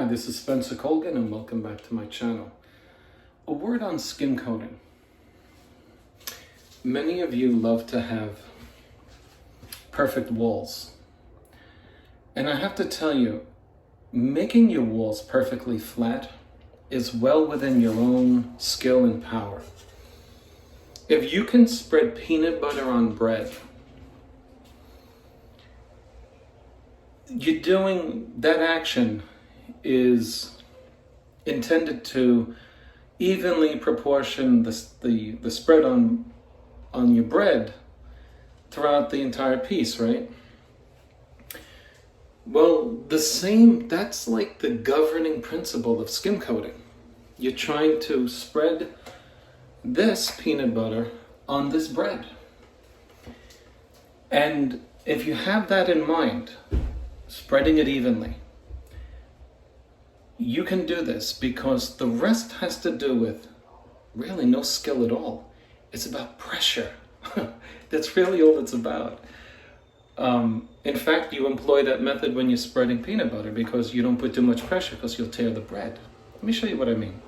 Hi, this is Colgan and welcome back to my channel. A word on skim coating. Many of you love to have perfect walls. And I have to tell you, making your walls perfectly flat is well within your own skill and power. If you can spread peanut butter on bread, you're doing that action is intended to evenly proportion the spread on your bread throughout the entire piece, right? Well, that's like the governing principle of skim coating. You're trying to spread this peanut butter on this bread. And if you have that in mind, spreading it evenly, you can do this because the rest has to do with really no skill at all. It's about pressure. That's really all it's about. In fact, you employ that method when you're spreading peanut butter because you don't put too much pressure because you'll tear the bread. Let me show you what I mean.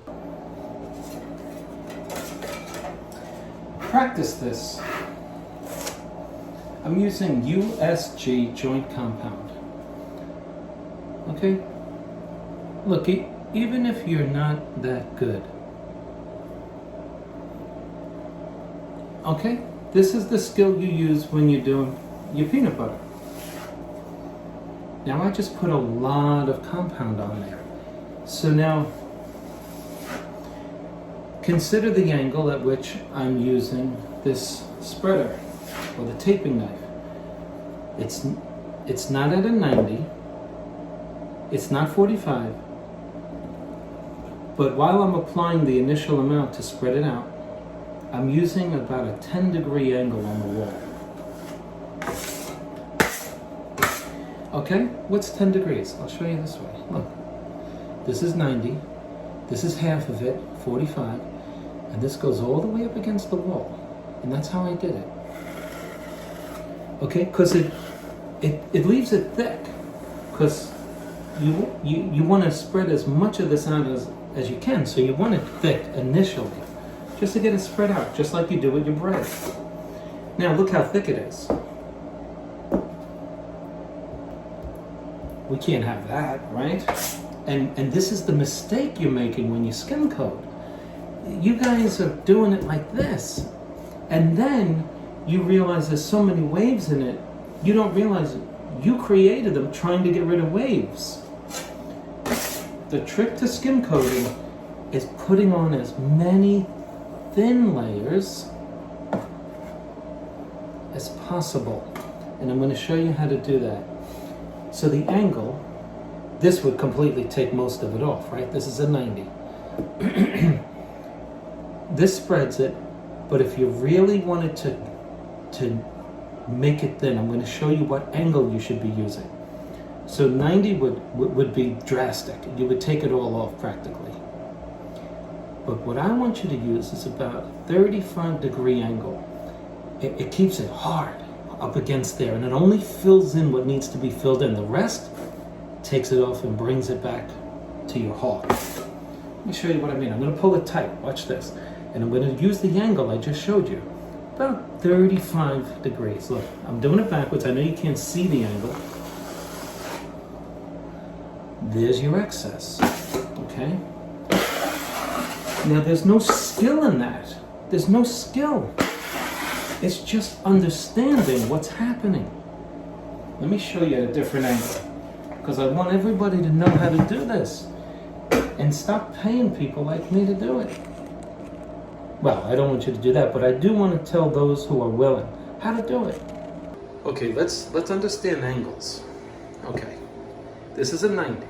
Practice this. I'm using USG joint compound. Okay? Look, even if you're not that good, okay? This is the skill you use when you're doing your peanut butter. Now I just put a lot of compound on there. So now, consider the angle at which I'm using this spreader or the taping knife. It's not at a 90, it's not 45, but while I'm applying the initial amount to spread it out, I'm using about a 10-degree angle on the wall. Okay, what's 10 degrees? I'll show you this way. Look, this is 90, this is half of it, 45, and this goes all the way up against the wall. And that's how I did it. Okay, because it leaves it thick, because you want to spread as much of this out as you can, so you want it thick initially, just to get it spread out, just like you do with your bread. Now look how thick it is. We can't have that, right? And this is the mistake you're making when you skim coat. You guys are doing it like this, and then you realize there's so many waves in it, you don't realize you created them trying to get rid of waves. The trick to skim coating is putting on as many thin layers as possible. And I'm going to show you how to do that. So the angle, this would completely take most of it off, right? This is a 90. This spreads it, but if you really wanted to make it thin, I'm going to show you what angle you should be using. So 90 would be drastic. You would take it all off practically. But what I want you to use is about 35-degree angle. It keeps it hard up against there, and it only fills in what needs to be filled in. The rest takes it off and brings it back to your hawk. Let me show you what I mean. I'm going to pull it tight. Watch this. And I'm going to use the angle I just showed you. About 35 degrees. Look, I'm doing it backwards. I know you can't see the angle. There's your excess, okay? Now there's no skill in that. There's no skill. It's just understanding what's happening. Let me show you at a different angle, because I want everybody to know how to do this and stop paying people like me to do it. Well, I don't want you to do that, but I do want to tell those who are willing how to do it. Okay, let's understand angles. Okay, this is a 90.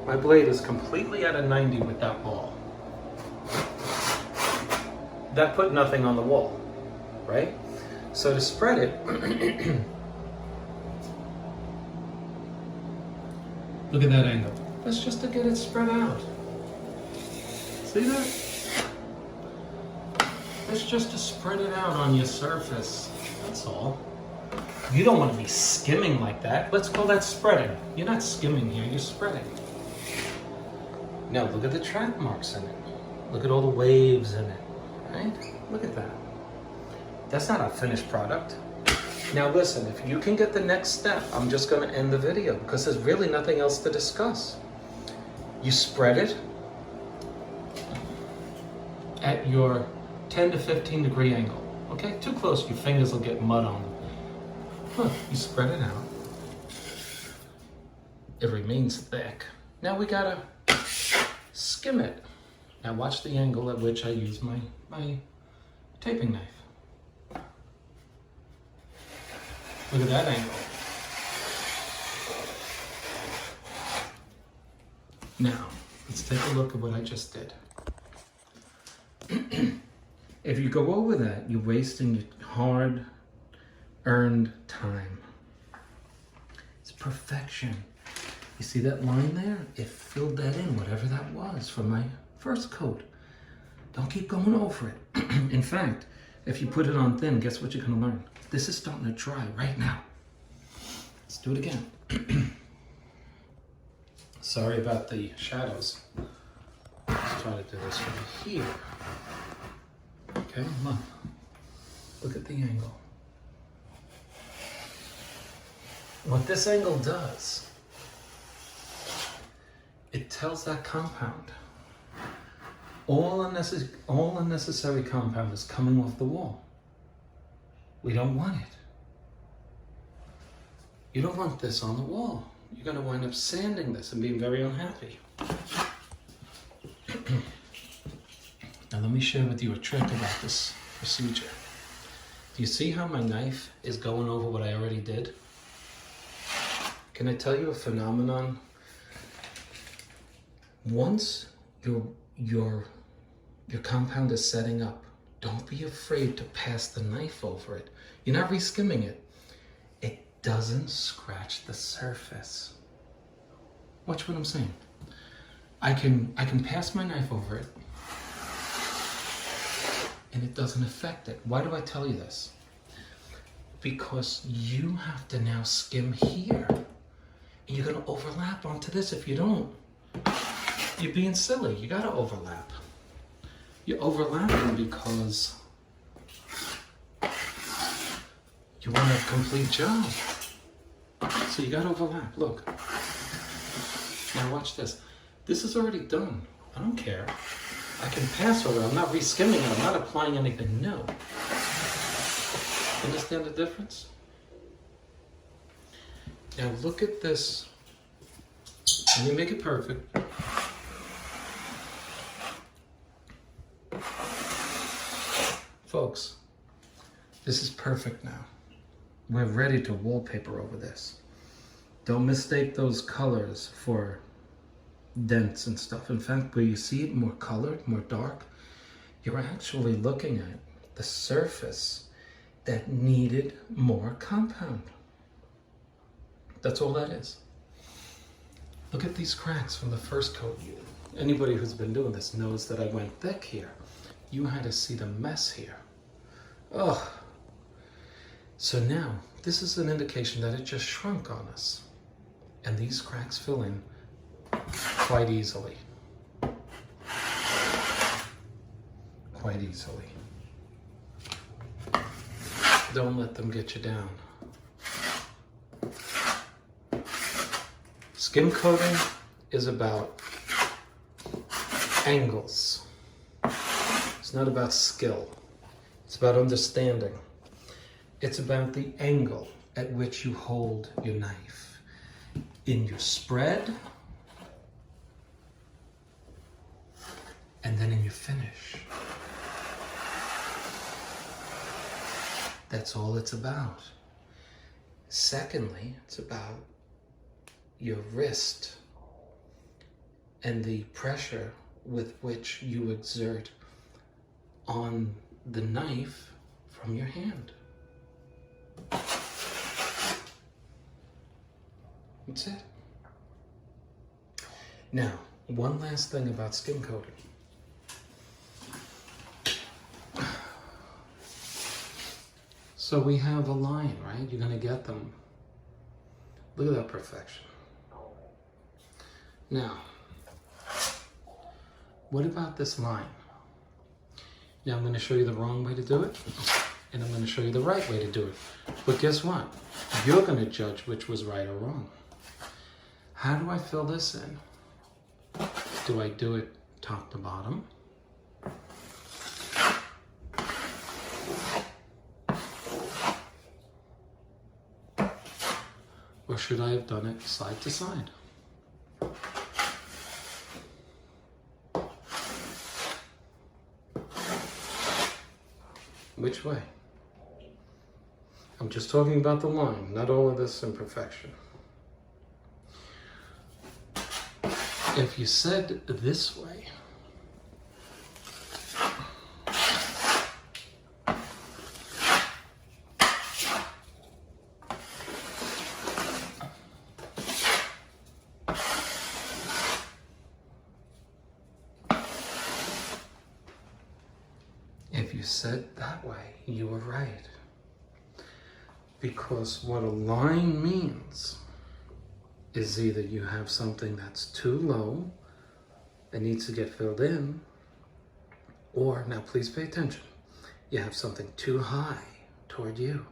My blade is completely at a 90 with that ball. That put nothing on the wall, right? So to spread it, look at that angle. That's just to get it spread out. See that? It's just to spread it out on your surface, that's all. You don't want to be skimming like that. Let's call that spreading. You're not skimming here, you're spreading. Now look at the track marks in it. Look at all the waves in it, right? Look at that. That's not a finished product. Now listen, if you can get the next step, I'm just going to end the video because there's really nothing else to discuss. You spread it at your 10 to 15 degree angle. Okay, too close, your fingers will get mud on them. Look, you spread it out. It remains thick. Now we gotta skim it. Now watch the angle at which I use my taping knife. Look at that angle. Now, let's take a look at what I just did. If you go over that, you're wasting your hard-earned time. It's perfection. You see that line there? It filled that in, whatever that was, from my first coat. Don't keep going over it. In fact, if you put it on thin, guess what you're gonna learn? This is starting to dry right now. Let's do it again. Sorry about the shadows. Let's try to do this from here. Okay, look. Look at the angle. What this angle does, it tells that compound all unnecessary compound is coming off the wall. We don't want it. You don't want this on the wall. You're going to wind up sanding this and being very unhappy. Now let me share with you a trick about this procedure. Do you see how my knife is going over what I already did? Can I tell you a phenomenon? Once your compound is setting up, don't be afraid to pass the knife over it. You're not reskimming it. It doesn't scratch the surface. Watch what I'm saying. I can pass my knife over it and it doesn't affect it. Why do I tell you this? Because you have to now skim here. And you're gonna overlap onto this. If you don't, you're being silly. You gotta overlap. You're overlapping because you want a complete job. So you gotta overlap. Look. Now watch this. This is already done. I don't care. I can pass over it. I'm not reskimming it. I'm not applying anything new. Understand the difference? Now look at this. Let me make it perfect. Folks, this is perfect now. We're ready to wallpaper over this. Don't mistake those colors for dents and stuff. In fact, where you see it more colored, more dark, you're actually looking at the surface that needed more compound. That's all that is. Look at these cracks from the first coat. Anybody who's been doing this knows that I went thick here. You had to see the mess here. Oh. So now, this is an indication that it just shrunk on us. And these cracks fill in quite easily. Quite easily. Don't let them get you down. Skim coating is about angles. It's not about skill. It's about understanding. It's about the angle at which you hold your knife. In your spread, and then in your finish. That's all it's about. Secondly, it's about your wrist and the pressure with which you exert on the knife from your hand. That's it. Now, one last thing about skim coating. So So we have a line, right? You're gonna get them. Look at that perfection. Now, what about this line? Now I'm going to show you the wrong way to do it, and I'm going to show you the right way to do it. But guess what? You're going to judge which was right or wrong. How do I fill this in? Do I do it top to bottom? Or should I have done it side to side? Which way? I'm just talking about the line, not all of this imperfection. If you said this way, said that way, you were right. Because what a line means is either you have something that's too low that needs to get filled in, or, now please pay attention, you have something too high toward you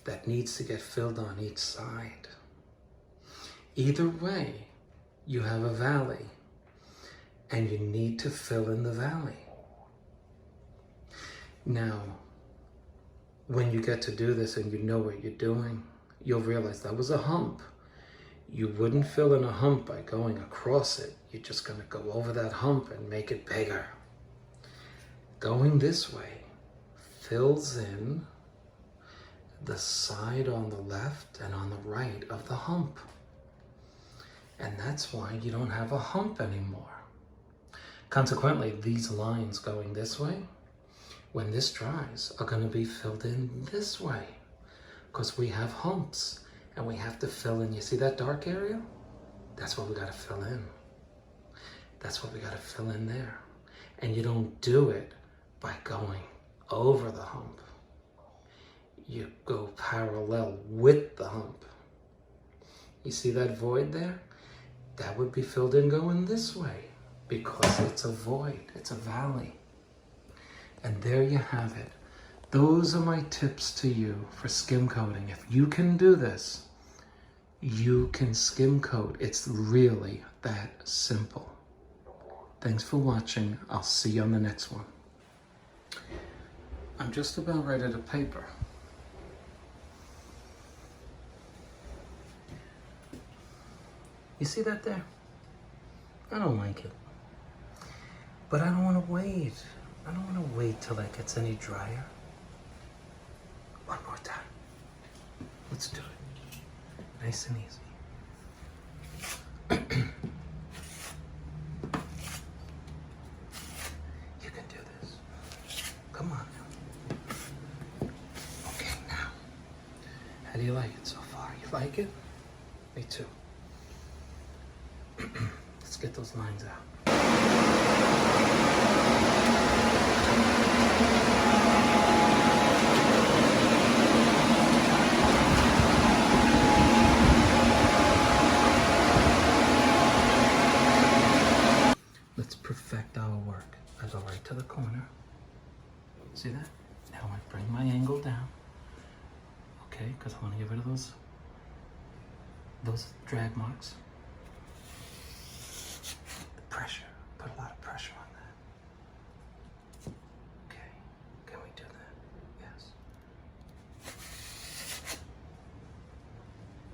that needs to get filled on each side. Either way, you have a valley, and you need to fill in the valley. Now, when you get to do this and you know what you're doing, you'll realize that was a hump. You wouldn't fill in a hump by going across it. You're just going to go over that hump and make it bigger. Going this way fills in the side on the left and on the right of the hump. And that's why you don't have a hump anymore. Consequently, these lines going this way, when this dries, are going to be filled in this way, because we have humps and we have to fill in. You see that dark area? That's what we got to fill in. That's what we got to fill in there. And you don't do it by going over the hump. You go parallel with the hump. You see that void there? That would be filled in going this way, because it's a void, it's a valley. And there you have it. Those are my tips to you for skim coating. If you can do this, you can skim coat. It's really that simple. Thanks for watching. I'll see you on the next one. I'm just about ready to paper. You see that there? I don't like it. But I don't want to wait. I don't want to wait till that gets any drier. One more time. Let's do it. Nice and easy. You can do this. Come on now. Okay, now. How do you like it so far? You like it? Me too. Let's get those lines out. Let's perfect our work. I go right to the corner. See that? Now I bring my angle down. Okay, because I want to get rid of those drag marks. The pressure. Put a lot of pressure on that. Okay, can we do that? Yes.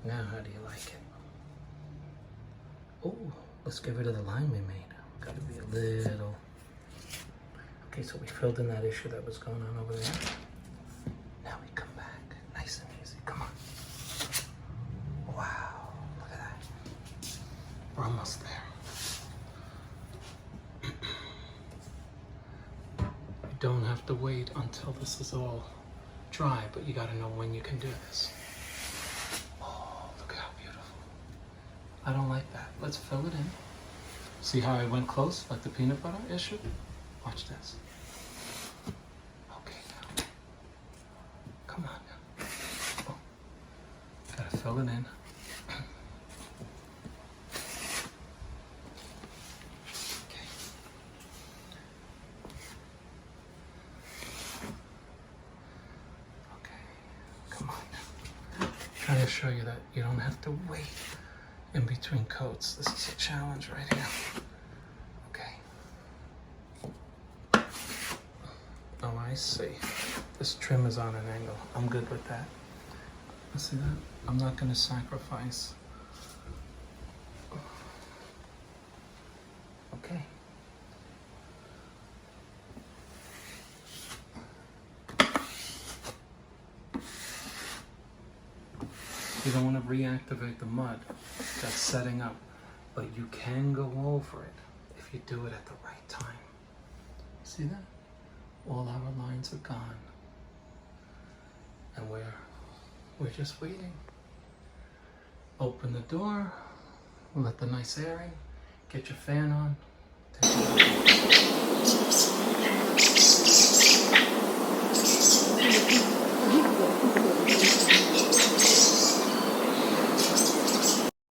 Now, how do you like it? Oh, let's get rid of the line we made. Gotta be a little. Okay, so we filled in that issue that was going on over there. Now we come back, nice and easy. Come on. Wow, look at that. We're almost there. You don't have to wait until this is all dry, but you gotta know when you can do this. Oh, look how beautiful. I don't like that. Let's fill it in. See how I went close, like the peanut butter issue? Watch this. Okay, now. Come on now. fill it in. Trying to show you that you don't have to wait in between coats. This is a challenge right here. Okay. Oh, I see. This trim is on an angle. I'm good with that. See that? I'm not going to sacrifice. Okay. You don't want to reactivate the mud that's setting up, but you can go over it if you do it at the right time. See that? All our lines are gone. And we're just waiting. Open the door, let the nice air in, get your fan on, take it out.